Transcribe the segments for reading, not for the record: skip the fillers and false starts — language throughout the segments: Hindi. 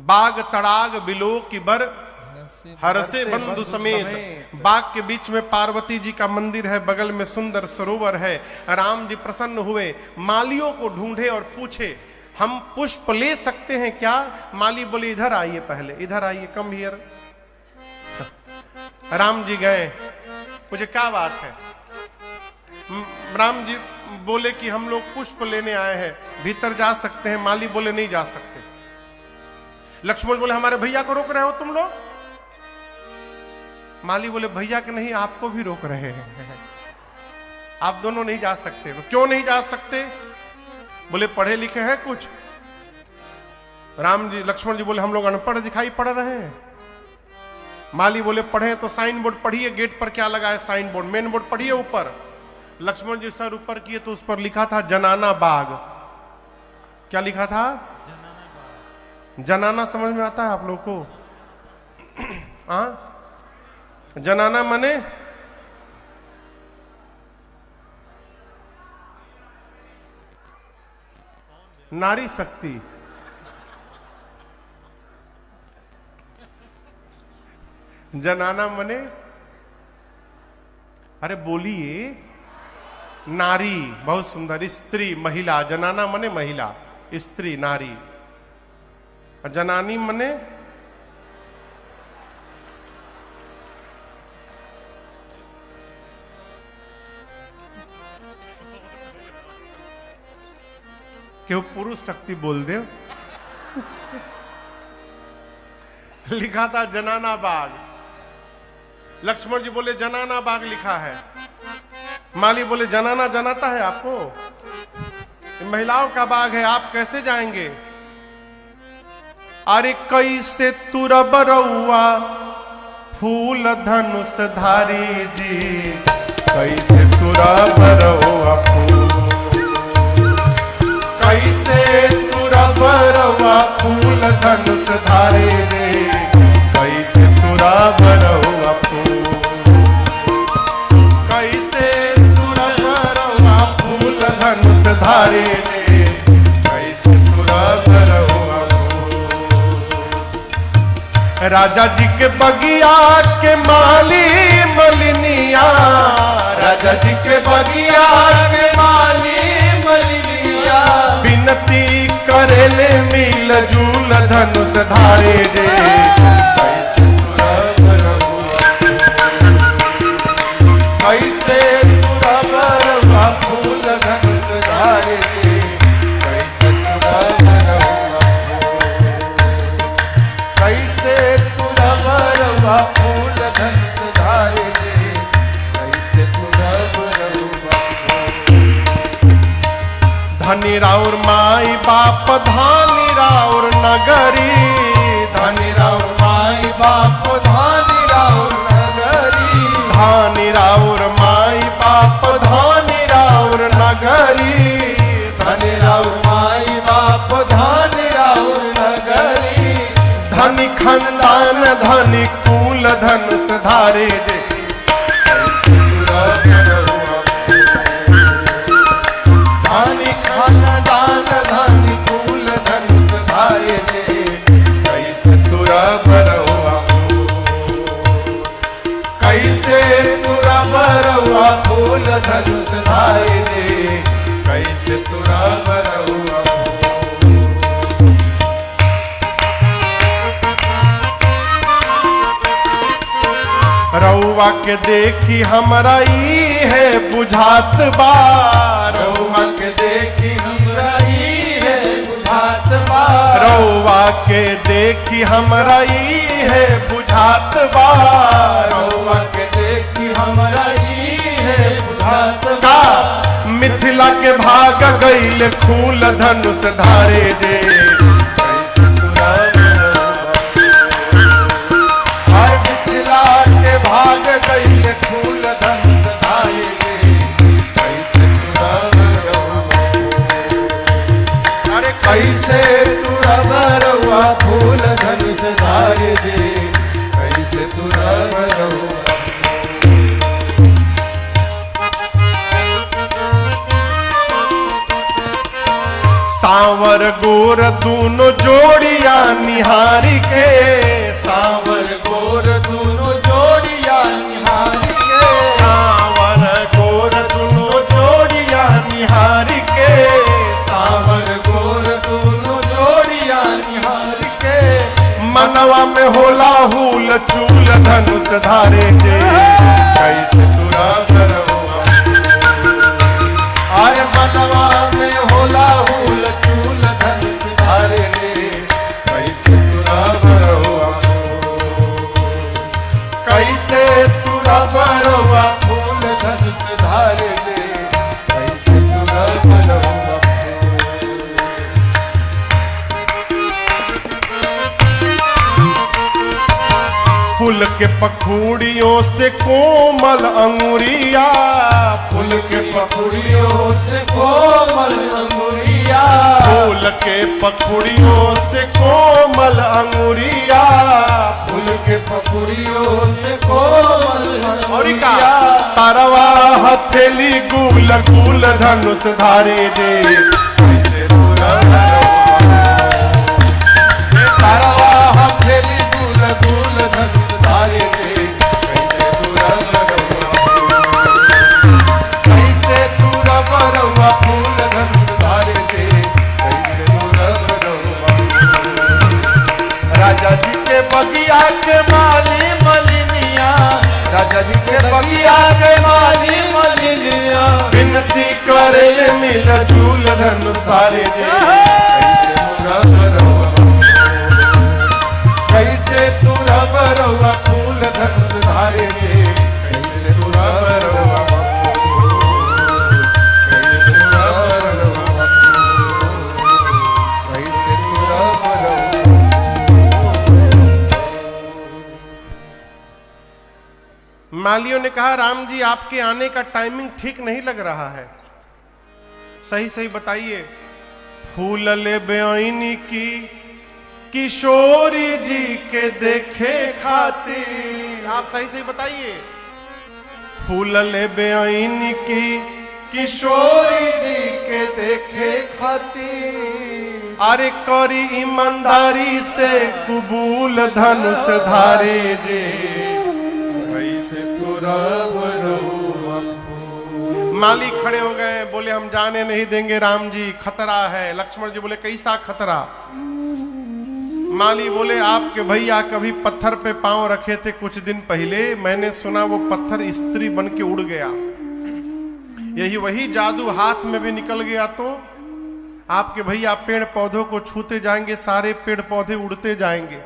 बाग तड़ाग बिलो की बर हरसे बंधु समेत। बाग के बीच में पार्वती जी का मंदिर है, बगल में सुंदर सरोवर है। राम जी प्रसन्न हुए, मालियों को ढूंढे और पूछे हम पुष्प ले सकते हैं क्या? माली बोले इधर आइए, पहले इधर आइए, कम हियर। राम जी गए, मुझे क्या बात है? राम जी बोले कि हम लोग पुष्प लेने आए हैं, भीतर जा सकते हैं? माली बोले नहीं जा सकते। लक्ष्मण बोले हमारे भैया को रोक रहे हो तुम लोग? माली बोले भैया के नहीं, आपको भी रोक रहे हैं, आप दोनों नहीं जा सकते। क्यों नहीं जा सकते? बोले पढ़े लिखे हैं कुछ? राम जी लक्ष्मण जी बोले हम लोग अनपढ़ दिखाई पड़ रहे हैं। माली बोले पढ़े तो साइन बोर्ड पढ़िए, गेट पर क्या लगा है साइन बोर्ड, मेन बोर्ड पढ़िए ऊपर। लक्ष्मण जी सर ऊपर किए तो उस पर लिखा था जनाना बाग। क्या लिखा था? जनाना समझ में आता है आप लोग को? जनाना मने नारी शक्ति। जनाना मने, अरे बोलिए, नारी, बहुत सुंदर, स्त्री, महिला। जनाना मने महिला, स्त्री, नारी। जनानी मने क्यों पुरुष शक्ति बोल दे। लिखा था जनाना बाग। लक्ष्मण जी बोले जनाना बाग लिखा है। माली बोले जनाना जनाता है आपको? महिलाओं का बाग है, आप कैसे जाएंगे? अरे कैसे तुरब रउआ फूल धनुष धारी जी, कैसे तुरब रउआ फूल, कैसे तुरब रउआ फूल धनुष धारी रे, कैसे तुरब रउआ फूल, कैसे तुरब रउआ फूल धनुष धारी रे, कैसे तुरब रउआ फूल। राजा जी के बगिया के माली मलिनिया, राजा जी के बगिया के माली मलिनिया, विनती करेले मिल जूल धनुष धारे जे, कैसे तुरब रउआ, कैसे तुरब रउआ फूल धनुष धारे जे, कैसे तुरब रउआ, कैसे तुरब रउआ फूल धनुष धारे जे, कैसे तुरब रउआ। धनी राउर माई बाप धानी राउर नगरी, धनी राउर माई बाप धानी राउर नगरी, धानी राउर माई बाप धानी राउर नगरी, धनी राउर माई बाप धानी राउर नगरी, धनी खानदान धनी कुल धनुष धारे जे, धनी खानदान धनी कुल धनुष धारे जे, कैसे तुरब रउआ, कैसे तुरब रउआ फूल धनुष धारे जे, कैसे तुरब रउआ। रउआ के देखी हमरा ई है बुझात बा, रउआ के देखी हमरा ई है बुझात बा, रउआ के देखी हमरा ई है बुझात बा, रउआ के देखी हमरा ई है बुझात बा। मिथिला के भाग गईल खूल धनुष धारे जे, कैसे तुरब रउआ, हर मिथिला के भाग गईल खूल धनुष धारे जे, कैसे तुरब रउआ, अरे कैसे तुरब रउआ फूल धनुष धारे जे, कैसे तुरब रउआ। सांवर गोर दूनो जोड़िया निहार मनवा में होला हुल चूल धनुष धारे जे कैसे तुरा करवा। अरे मनवा में होला हुल चूल धनुष धारे जे कैसे तुरा करवा। कैसे तुरा करवा फूल धनुष धारे जे कैसे तुरा करवा। फूल के पखुड़ियों से कोमल अंगुरिया। फूल के पखुड़ियों से कोमल अंगुरिया। फूल के पखुड़ियों से कोमल अंगुरिया। फूल के पखुड़ियों से कोमल अंगुरिया। अंगुरिया। तारवा हथेली गुल गुल धनुष धारे जे कैसे तुरा करवा। तारवा हथेली गुल गुल धनुष धारे जे कैसे तुरा करवा। कैसे तुरा करवा फूल धनुष धारे जे कैसे तुरा करवा। राजा जी के बगिया के माली मलिनिया। राजा जी के बगिया के माली मलिनिया। विनती करे मिल झूल धनुष धारे जे कैसे तुरा करवा। कैसे तुरा करवा फूल धनुष धारे जे कैसे तुरा करवा। कैसे तुरा करवा। कैसे तुरा करवा। मालियों ने कहा राम जी आपके आने का टाइमिंग ठीक नहीं लग रहा है, सही सही बताइए। फूल ले बेआईनी की किशोरी जी के देखे खातिर। आप सही सही बताइए। फूल ले बेआईनी की किशोरी जी के देखे खातिर। अरे करी ईमानदारी से कबूल धनुष धारे जे कैसे तुरा करवा। माली खड़े हो गए, बोले हम जाने नहीं देंगे राम जी, खतरा है। लक्ष्मण जी बोले कैसा खतरा। माली बोले आपके भैया कभी पत्थर पे पांव रखे थे कुछ दिन पहले, मैंने सुना वो पत्थर स्त्री बन के उड़ गया। यही वही जादू हाथ में भी निकल गया तो आपके भैया पेड़ पौधों को छूते जाएंगे, सारे पेड़ पौधे उड़ते जाएंगे।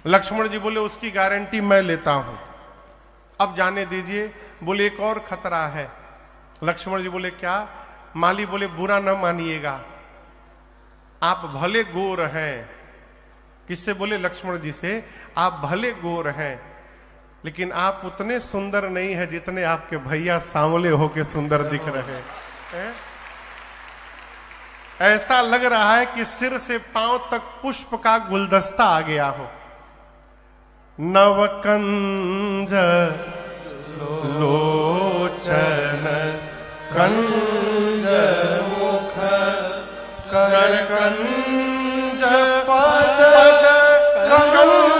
लक्ष्मण जी बोले उसकी गारंटी मैं लेता हूं, अब जाने दीजिए। बोले एक और खतरा है। लक्ष्मण जी बोले क्या। माली बोले बुरा न मानिएगा, आप भले गोर हैं। किससे बोले। लक्ष्मण जी से। आप भले गोर हैं लेकिन आप उतने सुंदर नहीं है जितने आपके भैया सांवले होके सुंदर दिख रहे हैं। ऐसा लग रहा है कि सिर से पांव तक पुष्प का गुलदस्ता आ गया हो। नवकंज लोचन कंज मुख कर कंज पद कंजारुणम।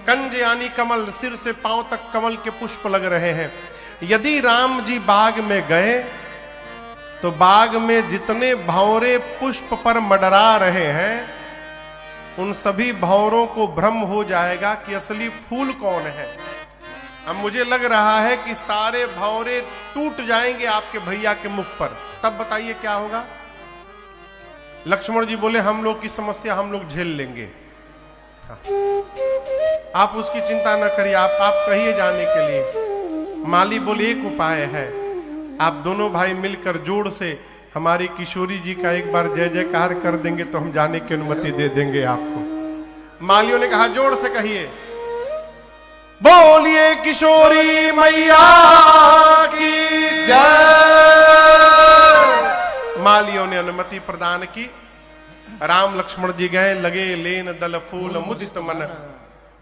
कंज यानी कमल, सिर से पांव तक कमल के पुष्प लग रहे हैं। यदि राम जी बाग में गए तो बाग में जितने भंवरे पुष्प पर मंडरा रहे हैं उन सभी भंवरों को भ्रम हो जाएगा कि असली फूल कौन है। अब मुझे लग रहा है कि सारे भंवरे टूट जाएंगे आपके भैया के मुख पर, तब बताइए क्या होगा। लक्ष्मण जी बोले हम लोग की समस्या हम लोग झेल लेंगे, आप उसकी चिंता न करिए, आप कहिए जाने के लिए। माली बोले एक उपाय है, आप दोनों भाई मिलकर जोड़ से हमारी किशोरी जी का एक बार जय जयकार कर देंगे तो हम जाने की अनुमति दे देंगे आपको। मालियों ने कहा जोड़ से कहिए, बोलिए किशोरी मैया की जय। मालियों ने अनुमति प्रदान की। राम लक्ष्मण जी गए, लगे लेन दल फूल मुदित मन।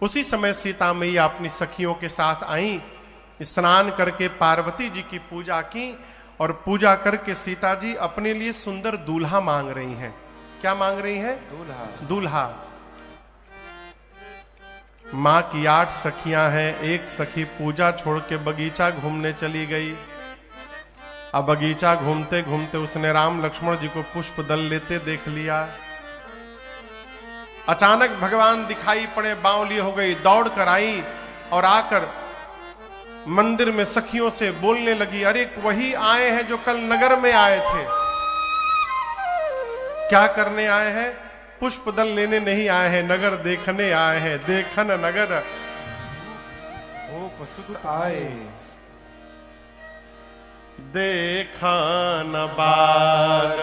उसी समय सीता मैया अपनी सखियों के साथ आई, स्नान करके पार्वती जी की पूजा की और पूजा करके सीता जी अपने लिए सुंदर दूल्हा मांग रही हैं। क्या मांग रही हैं? दूल्हा। मां की 8 सखियां हैं, एक सखी पूजा छोड़ के बगीचा घूमने चली गई। अब बगीचा घूमते घूमते उसने राम लक्ष्मण जी को पुष्प दल लेते देख लिया। अचानक भगवान दिखाई पड़े, बावली हो गई, दौड़ कर आई और आकर मंदिर में सखियों से बोलने लगी, अरे वही आए हैं जो कल नगर में आए थे। क्या करने आए हैं? पुष्प दल लेने नहीं आए हैं, नगर देखने आए हैं। देखन नगर ओ पसुत आए, देखन बार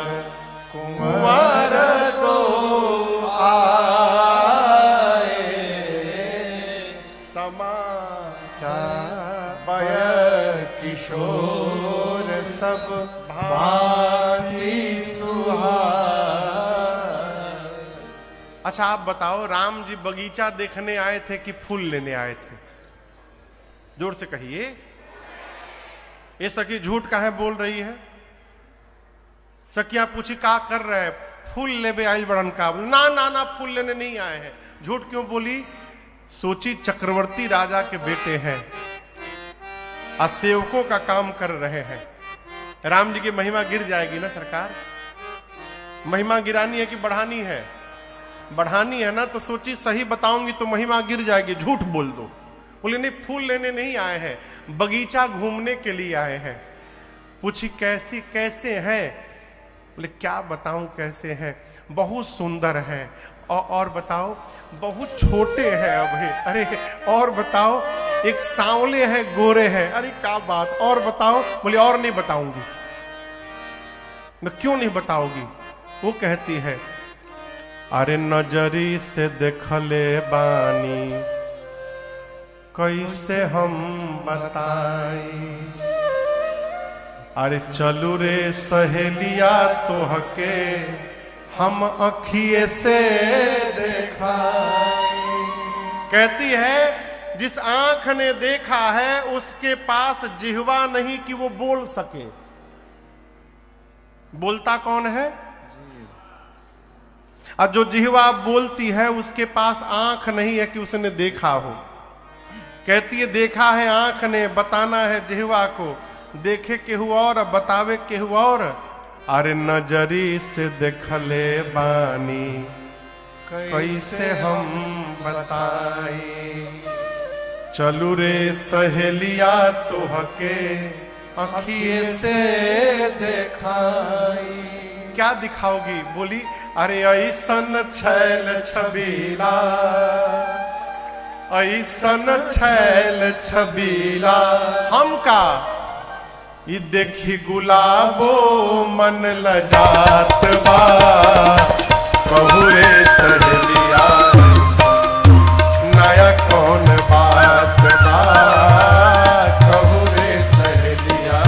कुंवर तो आए, समाचार बय किशोर सब भांति सुहाए। अच्छा आप बताओ, राम जी बगीचा देखने आए थे कि फूल लेने आए थे? जोर से कहिए। ये सखी झूठ काहे बोल रही है? सखियां पूछी का कर रहे हैं? फूल लेबे आइल बड़न का। ना ना ना, फूल लेने नहीं आए हैं। झूठ क्यों बोली? सोची चक्रवर्ती राजा के बेटे हैं, सेवकों का काम कर रहे हैं, राम जी की महिमा गिर जाएगी ना सरकार। महिमा गिरानी है कि बढ़ानी है? बढ़ानी है ना, तो सोची सही बताऊंगी तो महिमा गिर जाएगी, झूठ बोल दो। बोले नहीं, फूल लेने नहीं आए हैं, बगीचा घूमने के लिए आए हैं। पूछी कैसी कैसे हैं? बोले क्या बताऊं कैसे हैं, बहुत सुंदर हैं। और बताओ? बहुत छोटे हैं अभी। अरे और बताओ? एक सांवले हैं, गोरे हैं। अरे क्या बात, और बताओ? बोले और नहीं बताऊंगी। क्यों नहीं बताओगी? वो कहती है, अरे नजरी से देखले बानी, कैसे हम बताई। अरे चलू रे सहेलिया तोहके हम अखिए से देखा। कहती है जिस आंख ने देखा है उसके पास जिह्वा नहीं कि वो बोल सके। बोलता कौन है? और जो जिह्वा बोलती है उसके पास आंख नहीं है कि उसने देखा हो। कहती है देखा है आंख ने, बताना है जिह्वा को। देखे केहू और, बतावे केहू और। अरे नजरी से देखले बानी, कैसे हम बताई। चलू रे सहेलिया तोहके अखिए से देखाई। क्या दिखाओगी? बोली अरे ऐसन छैल छबीला, ऐसन छैल छबीला हमका, ये देखी गुलाबो मन लजात बा। कहू रे सहेलिया नया कौन बात बा। कहू रे सहेलिया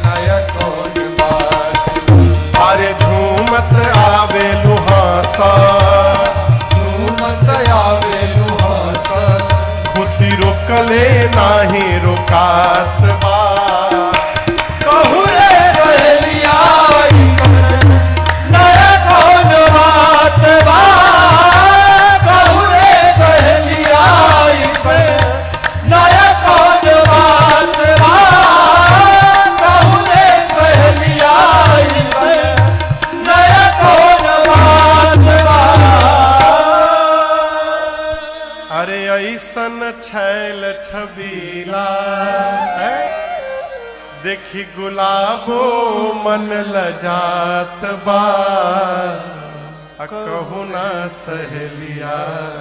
नया कौन बात। अरे झूमत आवे लुहासा, झूमत आवे लुहासा, खुशी रोकले नाही रुकात बा। कहू रे सहेलिया नया कौन बात बा। कहू रे सहेलिया नया कौन बात बा। कहू रे सहेलिया नया कौन बात बा। अरे ऐसन छैल छबीला, देखी गुलाबो मन लजात बा। कहू ना सहेलिया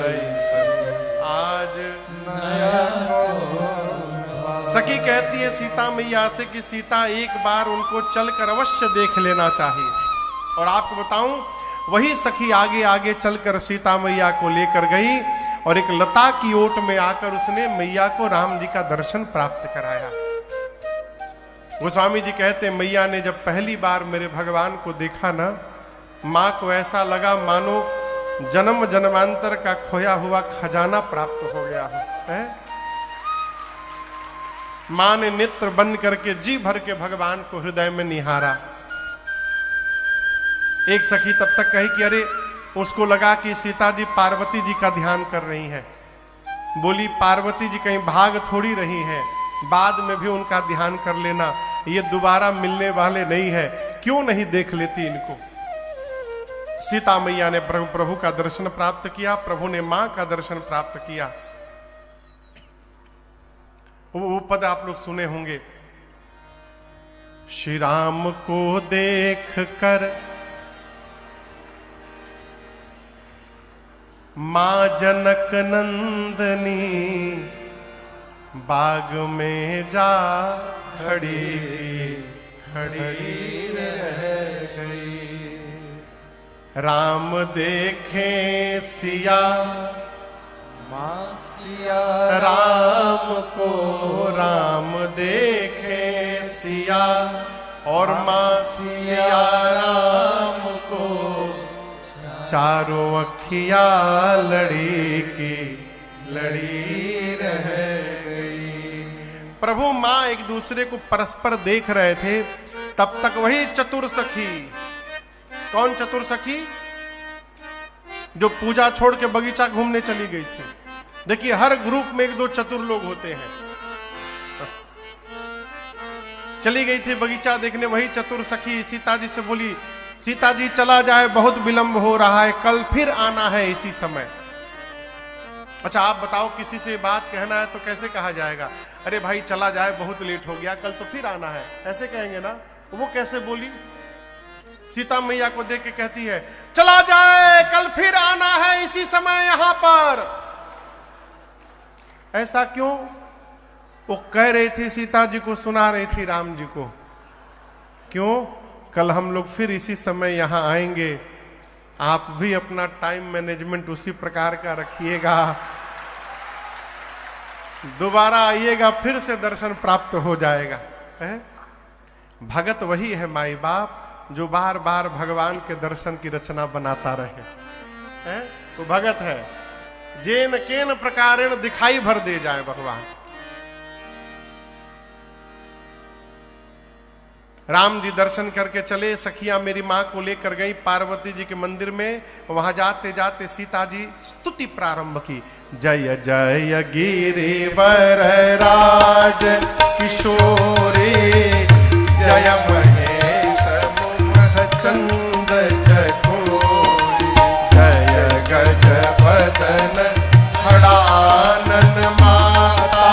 ऐसन आज नया सखी कहती है सीता मैया से कि सीता एक बार उनको चलकर अवश्य देख लेना चाहिए। और आपको बताऊं, वही सखी आगे आगे चलकर सीता मैया को लेकर गई और एक लता की ओट में आकर उसने मैया को राम जी का दर्शन प्राप्त कराया। गोस्वामी जी कहते मैया ने जब पहली बार मेरे भगवान को देखा ना, मां को ऐसा लगा मानो जन्म जन्मांतर का खोया हुआ खजाना प्राप्त हो गया है। मां ने नेत्र बंद करके जी भर के भगवान को हृदय में निहारा। एक सखी तब तक कही कि अरे, उसको लगा कि सीता जी पार्वती जी का ध्यान कर रही हैं। बोली पार्वती जी कहीं भाग थोड़ी रही हैं, बाद में भी उनका ध्यान कर लेना। ये दोबारा मिलने वाले नहीं है, क्यों नहीं देख लेती इनको। सीता मैया ने प्रभु का दर्शन प्राप्त किया, प्रभु ने मां का दर्शन प्राप्त किया। वो पद आप लोग सुने होंगे, श्री राम को देख कर मां जनक नंदनी बाग में जा खड़ी खड़ी रह गई। राम देखे सिया मां सिया राम को, राम देखे सिया और मां सिया राम को, चारों अखिया लड़ी की लड़ी रह गई। प्रभु मां एक दूसरे को परस्पर देख रहे थे, तब तक वही चतुर सखी, कौन चतुर सखी, जो पूजा छोड़ के बगीचा घूमने चली गई थी। देखिए हर ग्रुप में एक दो चतुर लोग होते हैं। चली गई थी बगीचा देखने, वही चतुर सखी सीता जी से बोली, सीता जी चला जाए, बहुत विलंब हो रहा है, कल फिर आना है इसी समय। अच्छा आप बताओ, किसी से बात कहना है तो कैसे कहा जाएगा, अरे भाई चला जाए, बहुत लेट हो गया, कल तो फिर आना है, ऐसे कहेंगे ना। वो कैसे बोली, सीता मैया को देख के कहती है, चला जाए, कल फिर आना है इसी समय यहां पर। ऐसा क्यों? वो कह रही थी सीता जी को, सुना रही थी राम जी को, क्यों, कल हम लोग फिर इसी समय यहां आएंगे, आप भी अपना टाइम मैनेजमेंट उसी प्रकार का रखिएगा, दोबारा आइएगा, फिर से दर्शन प्राप्त हो जाएगा। है? भगत वही है माई बाप जो बार बार भगवान के दर्शन की रचना बनाता रहे, है? तो भगत है, जेन केन प्रकारेण दिखाई भर दे जाए भगवान। राम जी दर्शन करके चले, सखियां मेरी मां को लेकर गई पार्वती जी के मंदिर में। वहां जाते जाते सीता जी स्तुति प्रारंभ की, जय जय गिरिवर राज किशोरे, जय महेश मुख चंद चकोरी, जय गज बदन खड़ानन माता,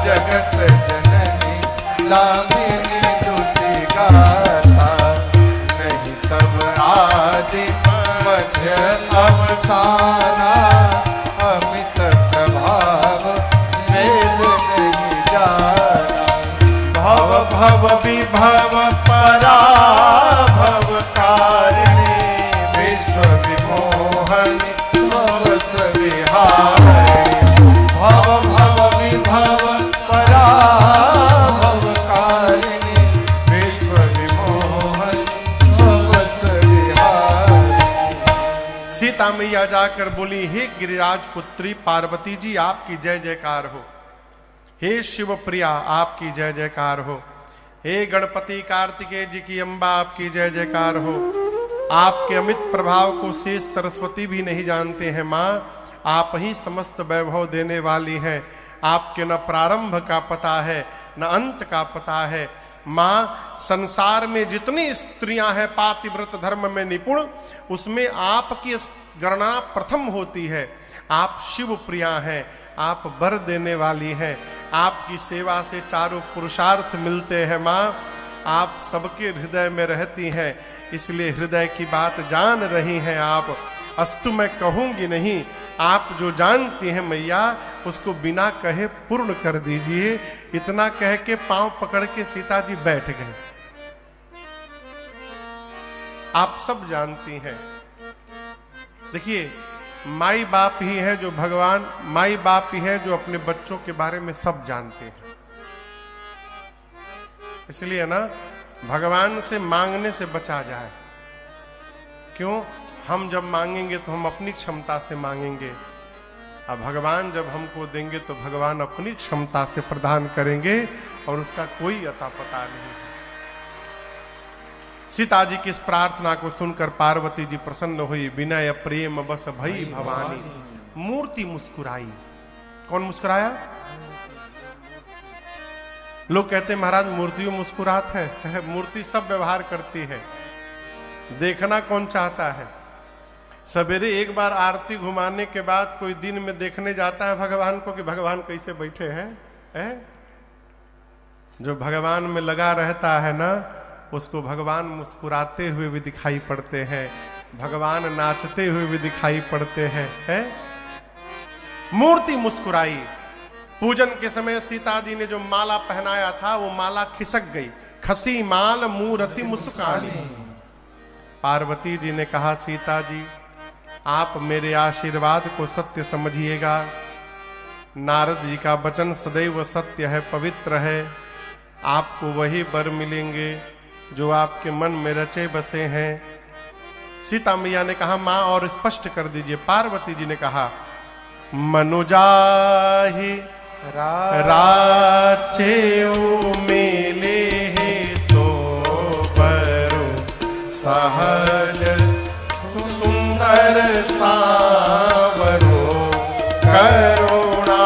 जगत जननी लामिनी दुति गाता, नहीं तब आदि मध्य अवसाना, अमित प्रभाव वेद नहीं जाना, भव भव विभव पराभव कारिणी, विश्व विमोहनी स्वस विहारिणी, भव भव विभव पराभव कारिणी, विश्व विमोहनी स्वस विहारिणी। सीता मैया जाकर बोली, हे गिरिराज पुत्री पार्वती जी आपकी जय जयकार हो, हे शिव प्रिया आपकी जय जयकार हो, हे गणपति कार्तिकेय जी की अम्बा आपकी जय जयकार हो। आपके अमित प्रभाव को शेष सरस्वती भी नहीं जानते हैं मां, आप ही समस्त वैभव देने वाली हैं। आपके न प्रारंभ का पता है न अंत का पता है मां। संसार में जितनी स्त्रियां हैं पातिव्रत धर्म में निपुण, उसमें आपकी गणना प्रथम होती है। आप शिव प्रिया हैं, आप वर देने वाली हैं, आपकी सेवा से चारों पुरुषार्थ मिलते हैं मां। आप सबके हृदय में रहती हैं, इसलिए हृदय की बात जान रही हैं आप। अस्तु मैं कहूंगी नहीं, आप जो जानती हैं मैया उसको बिना कहे पूर्ण कर दीजिए। इतना कह के पांव पकड़ के सीता जी बैठ गए। आप सब जानती हैं, देखिए माई बाप ही है जो भगवान, माई बाप ही है जो अपने बच्चों के बारे में सब जानते हैं। इसलिए ना भगवान से मांगने से बचा जाए। क्यों? हम जब मांगेंगे तो हम अपनी क्षमता से मांगेंगे, अब भगवान जब हमको देंगे तो भगवान अपनी क्षमता से प्रदान करेंगे और उसका कोई अता पता नहीं। सीता जी की इस प्रार्थना को सुनकर पार्वती जी प्रसन्न हुई। विनय प्रेम बस भई भवानी, मूर्ति मुस्कुराई। कौन मुस्कुराया? लोग कहते हैं महाराज मूर्तियों मुस्कुरात है, मूर्ति सब व्यवहार करती है, देखना कौन चाहता है। सवेरे एक बार आरती घुमाने के बाद कोई दिन में देखने जाता है भगवान को कि भगवान कैसे बैठे हैं। जो भगवान में लगा रहता है ना, उसको भगवान मुस्कुराते हुए भी दिखाई पड़ते हैं, भगवान नाचते हुए भी दिखाई पड़ते हैं। मूर्ति मुस्कुराई। पूजन के समय सीता जी ने जो माला पहनाया था वो माला खिसक गई। खसी माल मूर्ति मुस्कानी। पार्वती जी ने कहा सीता जी आप मेरे आशीर्वाद को सत्य समझिएगा। नारद जी का वचन सदैव सत्य है, पवित्र है। आपको वही वर मिलेंगे जो आपके मन में रचे बसे हैं। सीता मैया ने कहा मां और स्पष्ट कर दीजिए। पार्वती जी ने कहा मनुजाहि राचेऊ मेले हे सो बरु सहज सुंदर सावरो करुणा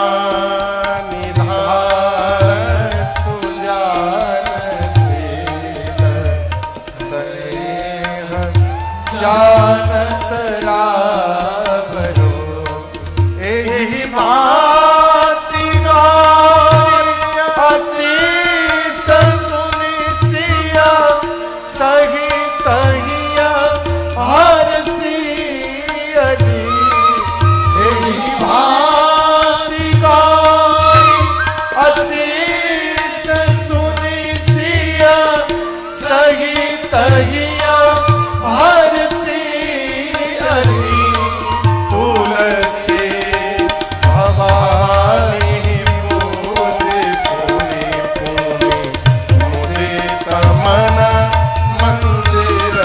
निधान सुजान सीत स्नेह जानत रावरो एहि भांति गौरी आशीष सुनि सिया सही तहिया हरसी अजी। एहि भांति गौरी आशीष सुनि सिया सही तहिया हरसी अजी। तुलसी भवानी पूरे पूरे पूरे मुदित मन मंदिर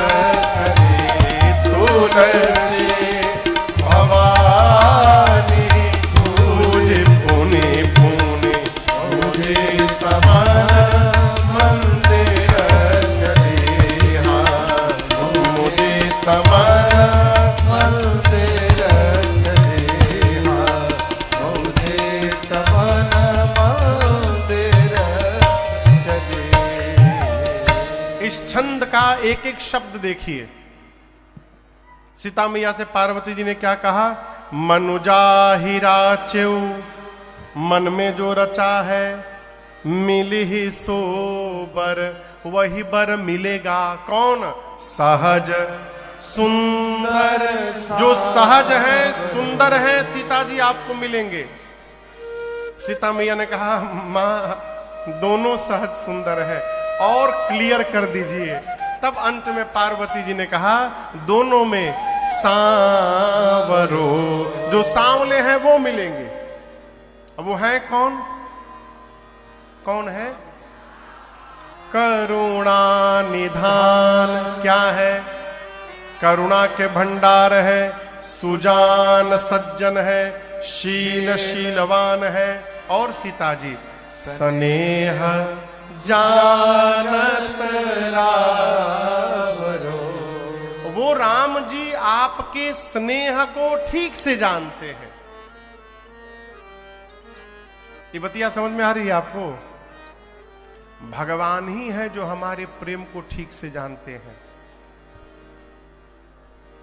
करे। तुलसी भवानी पूरे पुने पुने मुदित मन मंदिर करे। हाँ मुदित मन मंदिर करे। हाँ मुदित मन मंदिर करे। इस छंद का एक एक शब्द देखिए। सीता मैया से पार्वती जी ने क्या कहा? मनुजा ही राचेऊ, मन में जो रचा है, मिली ही सो बर, वही बर मिलेगा। कौन? सहज सुंदर। जो सहज है सुंदर है सीता जी आपको मिलेंगे। सीता मैया ने कहा मां दोनों सहज सुंदर है और क्लियर कर दीजिए। तब अंत में पार्वती जी ने कहा दोनों में सांवरो, जो सांवले हैं वो मिलेंगे। अब वो है कौन? कौन है? करुणा निधान। क्या है? करुणा के भंडार है, सुजान सज्जन है, शील शीलवान है। और सीता जी स्नेह जानत रावरो, वो राम जी आपके स्नेह को ठीक से जानते हैं। ये बतिया समझ में आ रही है आपको? भगवान ही है जो हमारे प्रेम को ठीक से जानते हैं।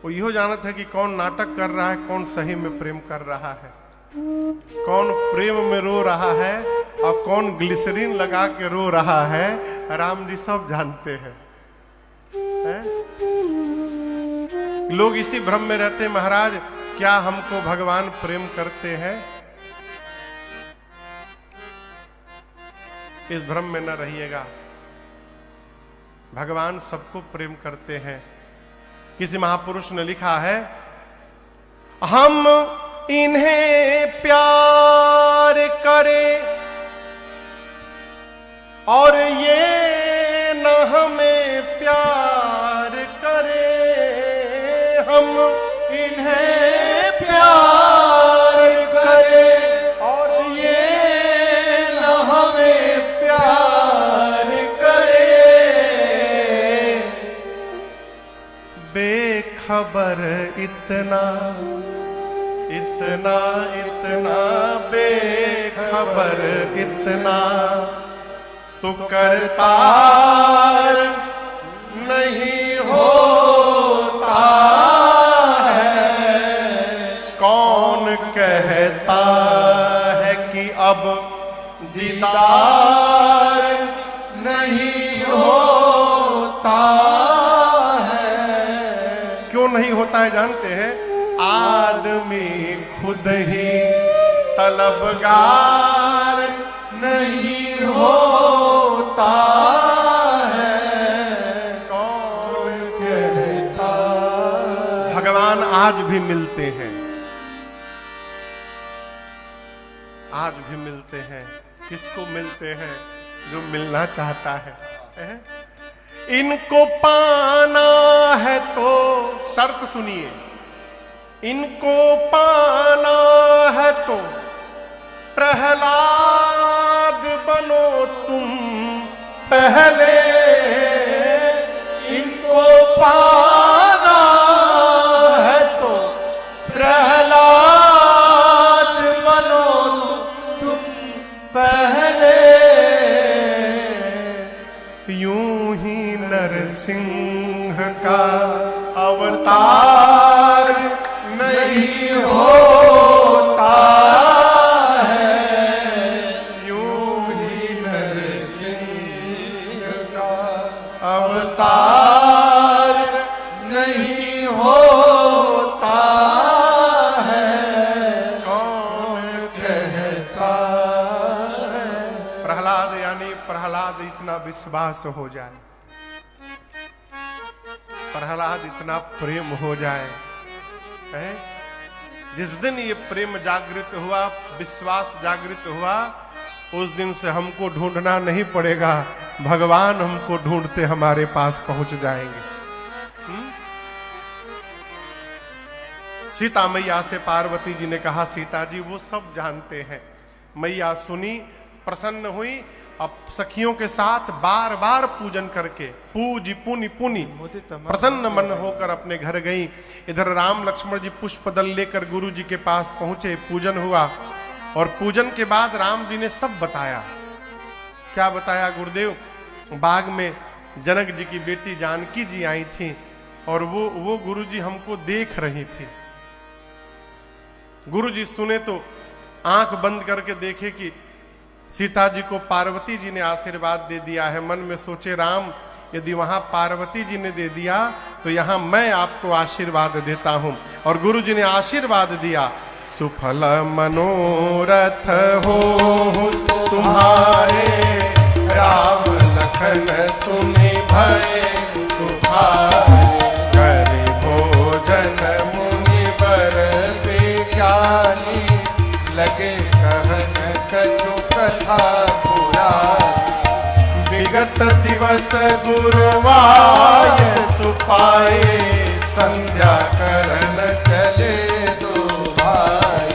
वो यो जानत है कि कौन नाटक कर रहा है, कौन सही में प्रेम कर रहा है, कौन प्रेम में रो रहा है और कौन ग्लिसरीन लगा के रो रहा है। राम जी सब जानते हैं, लोग इसी भ्रम में रहते हैं महाराज क्या हमको भगवान प्रेम करते हैं? इस भ्रम में न रहिएगा। भगवान सबको प्रेम करते हैं। किसी महापुरुष ने लिखा है हम इन्हें प्यार करें और ये न हमें प्यार करे। हम इन्हें प्यार करें और ये न हमें प्यार करे। बेखबर इतना इतना इतना बेखबर इतना तो करतार नहीं होता है। कौन कहता है कि अब दीदार नहीं होता है? क्यों नहीं होता है जानते हैं? आदमी खुद ही तलबगार नहीं होता है। कौन कहता? भगवान आज भी मिलते हैं, आज भी मिलते हैं। किसको मिलते हैं? जो मिलना चाहता है। इनको पाना है तो शर्त सुनिए, इनको पाना है तो प्रहलाद बनो तुम पहले। इनको पाना है तो प्रहलाद बनो तुम पहले। यूं ही नरसिंह का अवतार नहीं होता है। यूं ही नरसिंह का अवतार नहीं होता है। कौन कहता है? प्रहलाद यानी प्रहलाद इतना विश्वास हो जाए, प्रहलाद इतना प्रेम हो जाए है? जिस दिन ये प्रेम जागृत हुआ, विश्वास जागृत हुआ, उस दिन से हमको ढूंढना नहीं पड़ेगा, भगवान हमको ढूंढते हमारे पास पहुंच जाएंगे। सीता मैया से पार्वती जी ने कहा, सीता जी वो सब जानते हैं। मैया सुनी, प्रसन्न हुई, अब सखियों के साथ बार बार पूजन करके पूजी पुनि पुनि प्रसन्न मन होकर अपने घर गई। इधर राम लक्ष्मण जी पुष्प दल लेकर गुरु जी के पास पहुंचे, पूजन हुआ और पूजन के बाद राम जी ने सब बताया। क्या बताया गुरुदेव? बाग में जनक जी की बेटी जानकी जी आई थी और वो गुरु जी हमको देख रही थी। गुरु जी सुने तो आंख बंद करके देखे कि सीता जी को पार्वती जी ने आशीर्वाद दे दिया है। मन में सोचे, राम यदि वहां पार्वती जी ने दे दिया तो यहां मैं आपको आशीर्वाद देता हूं। और गुरु जी ने आशीर्वाद दिया, सुफल मनोरथ हो तुम्हारे, राम लखन सुनि भय तुम्हारे। करे भोजन मुनि बर विज्ञानी, लगे कहन कछु कथा पुरानी। विगत दिवस गुरुवाय सुपाए, संध्या करन चले दो भाई।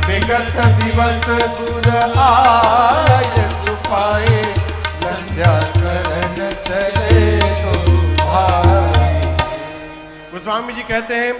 विगत दिवस गुरुवाय सुपाए, संध्या करन चले दो भाई। गोस्वामी जी कहते हैं,